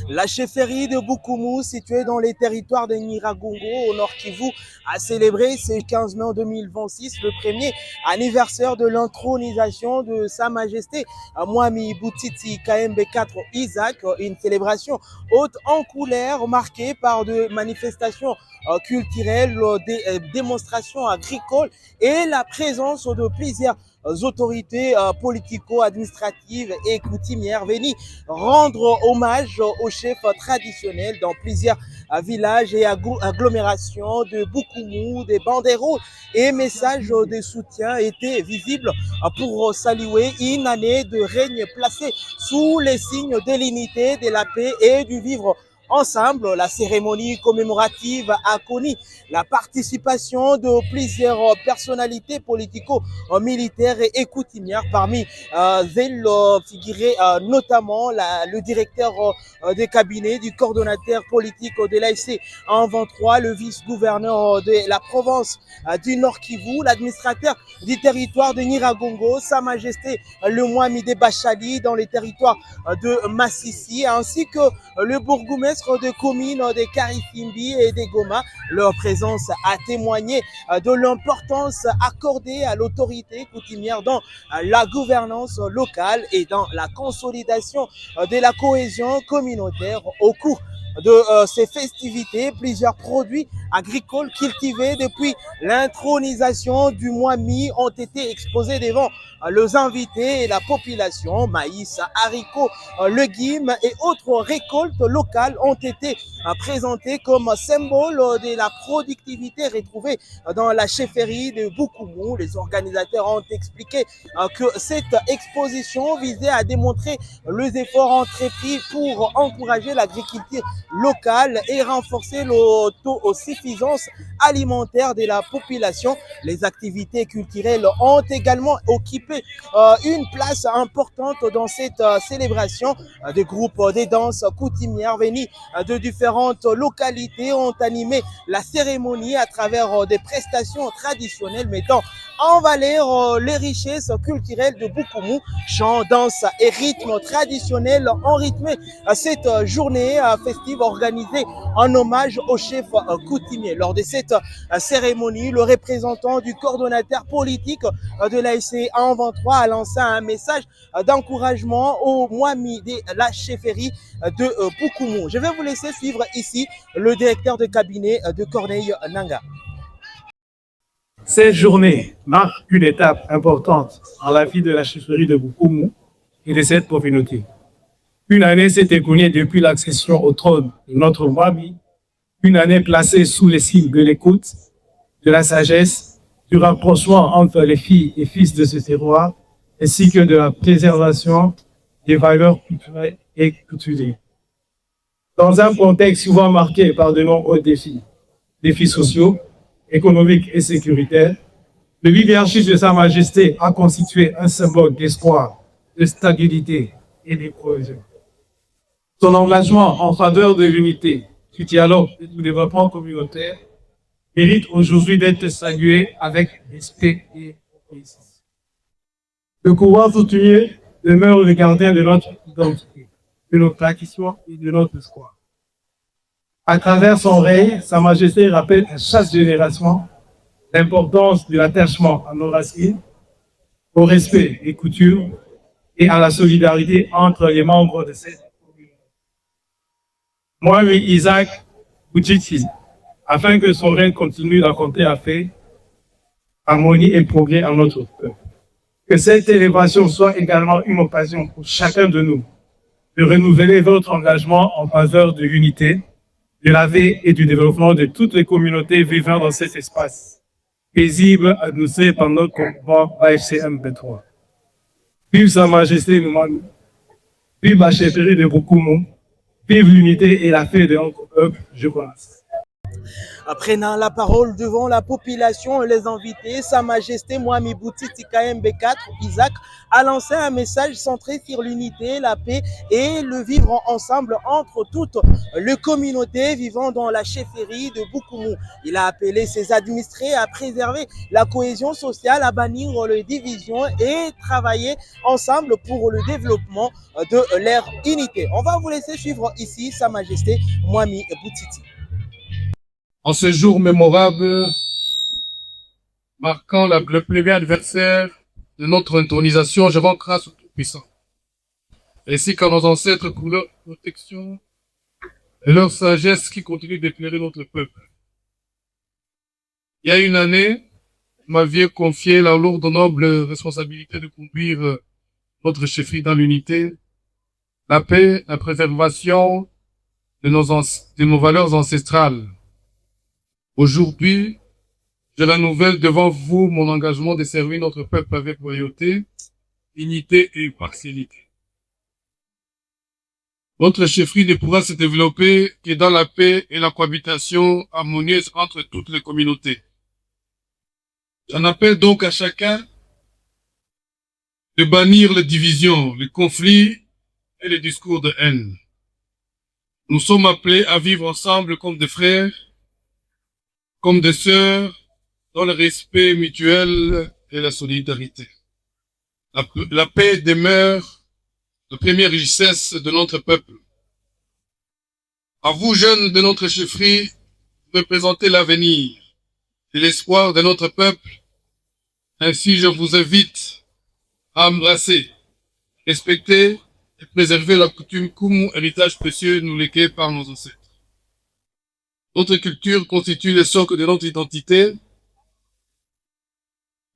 La chefferie de Bukumu, située dans les territoires de Nyiragongo, au Nord Kivu, a célébré ce 15 mai 2026 le premier anniversaire de l'intronisation de Sa Majesté Mwami Boutiti Kayembe IV Isaac, une célébration haute en couleur marquée par de manifestations culturelles, des démonstrations agricoles et la présence de plusieurs autorités politico-administratives et coutumières venues rendre hommage aux chefs traditionnels dans plusieurs villages et agglomérations de Bukumu. Des banderoles et messages de soutien étaient visibles pour saluer une année de règne placée sous les signes de l'unité, de la paix et du vivre ensemble. La cérémonie commémorative a connu la participation de plusieurs personnalités politico-militaires et coutumières. Parmi elles figurait notamment le directeur des cabinets du coordonnateur politique de l'AFC en 23, le vice-gouverneur de la province du Nord Kivu, l'administrateur du territoire de Nyiragongo, Sa Majesté le Mwamide Bachali dans les territoires de Massissi, ainsi que le bourgmestre de communes de Karifimbi et de Goma. Leur présence a témoigné de l'importance accordée à l'autorité coutumière dans la gouvernance locale et dans la consolidation de la cohésion communautaire. Au cours de ces festivités, plusieurs produits agricoles cultivés depuis l'intronisation du Mwami ont été exposés devant les invités et la population. Maïs, haricots, légumes et autres récoltes locales ont été présentées comme symbole de la productivité retrouvée dans la chefferie de Bukumu. Les organisateurs ont expliqué que cette exposition visait à démontrer les efforts entrepris pour encourager l'agriculture locale et renforcer l'autosuffisance alimentaire de la population. Les activités culturelles ont également occupé une place importante dans cette célébration. Des groupes de danse coutumières venus de différentes localités ont animé la cérémonie à travers des prestations traditionnelles mettant en valeur les richesses culturelles de Bukumu. Chants, danse et rythmes traditionnels ont rythmé cette journée festive organisée en hommage aux chefs coutumiers. Lors de cette cérémonie, le représentant du coordonnateur politique de l'AFC en 23 a lancé un message d'encouragement au Mwami de la chefferie de Bukumu. Je vais vous laisser suivre ici le directeur de cabinet de Corneille Nangaa. Cette journée marque une étape importante dans la vie de la chefferie de Bukumu et de cette communauté. Une année s'est écoulée depuis l'accession au trône de notre Mwami, une année placée sous les signes de l'écoute, de la sagesse, du rapprochement entre les filles et fils de ce terroir, ainsi que de la préservation des valeurs culturelles et coutumières. Dans un contexte souvent marqué par de nombreux défis sociaux, économiques et sécuritaires, le leadership de Sa Majesté a constitué un symbole d'espoir, de stabilité et de cohésion. Son engagement en faveur de l'unité, du dialogue et du développement communautaire mérite aujourd'hui d'être salué avec respect et obéissance. Le courant coutumier demeure le gardien de notre identité, de nos traditions et de notre espoir. À travers son règne, Sa Majesté rappelle à chaque génération l'importance de l'attachement à nos racines, au respect des coutumes et à la solidarité entre les membres de cette communauté. Mwami Isaac Boutiti, afin que son règne continue d'apporter la paix, harmonie et progrès à notre peuple. Que cette célébration soit également une occasion pour chacun de nous de renouveler votre engagement en faveur de l'unité, de la paix et du développement de toutes les communautés vivant dans cet espace paisible administré par notre mouvement AFC M23. Vive Sa Majesté le Mwami, vive la chefferie de Bukumu, vive l'unité et la paix de notre peuple, je pense. Prenant la parole devant la population, les invités, Sa Majesté Mohamed Boutiti KMB4 Isaac a lancé un message centré sur l'unité, la paix et le vivre ensemble entre toutes les communautés vivant dans la chefferie de Boukoumou. Il a appelé ses administrés à préserver la cohésion sociale, à bannir les divisions et travailler ensemble pour le développement de leur unité. On va vous laisser suivre ici Sa Majesté Mohamed Boutiti. En ce jour mémorable, marquant le premier anniversaire de notre intronisation, je rends grâce au Tout-Puissant, ainsi qu'à nos ancêtres pour leur protection et leur sagesse qui continue d'éclairer notre peuple. Il y a une année, vous m'aviez confié la lourde noble responsabilité de conduire notre chefferie dans l'unité, la paix, la préservation de nos valeurs ancestrales. Aujourd'hui, je renouvelle devant vous mon engagement de servir notre peuple avec loyauté, dignité et impartialité. Notre chefferie ne pourra se développer que dans la paix et la cohabitation harmonieuse entre toutes les communautés. J'en appelle donc à chacun de bannir les divisions, les conflits et les discours de haine. Nous sommes appelés à vivre ensemble comme des frères, comme des sœurs, dans le respect mutuel et la solidarité. La paix demeure la première richesse de notre peuple. À vous, jeunes de notre chefferie, représentez l'avenir et l'espoir de notre peuple. Ainsi, je vous invite à embrasser, respecter et préserver la coutume Koumou, héritage précieux nous légué par nos ancêtres. Notre culture constitue le socle de notre identité.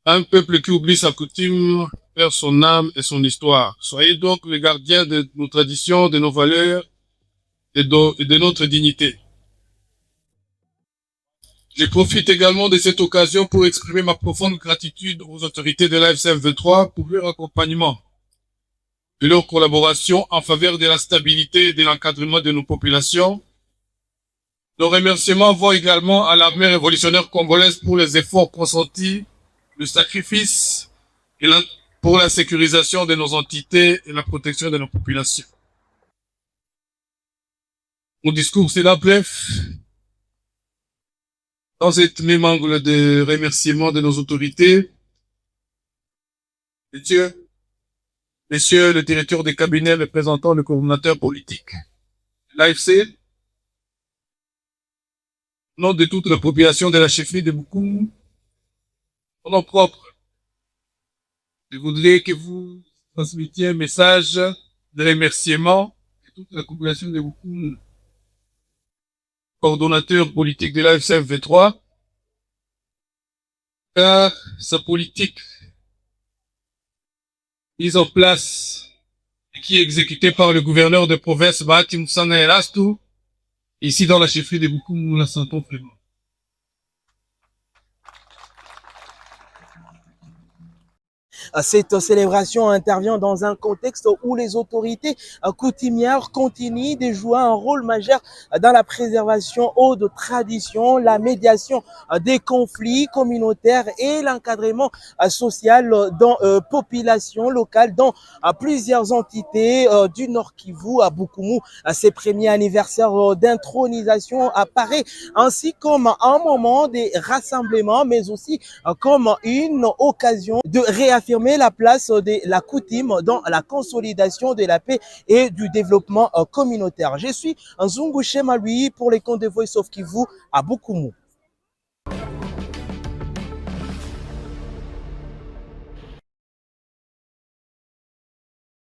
Un peuple qui oublie sa coutume perd son âme et son histoire. Soyez donc les gardiens de nos traditions, de nos valeurs et de notre dignité. Je profite également de cette occasion pour exprimer ma profonde gratitude aux autorités de l'AFC M23 pour leur accompagnement et leur collaboration en faveur de la stabilité et de l'encadrement de nos populations. Nos remerciements vont également à l'armée révolutionnaire congolaise pour les efforts consentis, le sacrifice et pour la sécurisation de nos entités et la protection de nos populations. Mon discours sera bref. Dans cette même angle de remerciement de nos autorités, Messieurs le directeur des cabinets représentant le coordonnateur politique, l'AFC, au nom de toute la population de la chefferie de Boukoumou, au nom propre, je voudrais que vous transmettiez un message de remerciement à toute la population de Boukoumou, coordonnateur politique de l'AFC V3, car sa politique mise en place et qui est exécutée par le gouverneur de province Bahati Moussana Erastou, ici dans la chefferie de Boukoumou, nous la sentons vraiment. Cette célébration intervient dans un contexte où les autorités coutumières continuent de jouer un rôle majeur dans la préservation de traditions, la médiation des conflits communautaires et l'encadrement social dans population locale dans plusieurs entités du Nord Kivu à Boukoumou. Ces premiers anniversaires d'intronisation apparaît ainsi comme un moment de rassemblement, mais aussi comme une occasion de réaffirmer la place de la coutume dans la consolidation de la paix et du développement communautaire. Je suis Nzungu Shema lui pour les comptes de Voice of Kivu à Boukoumou.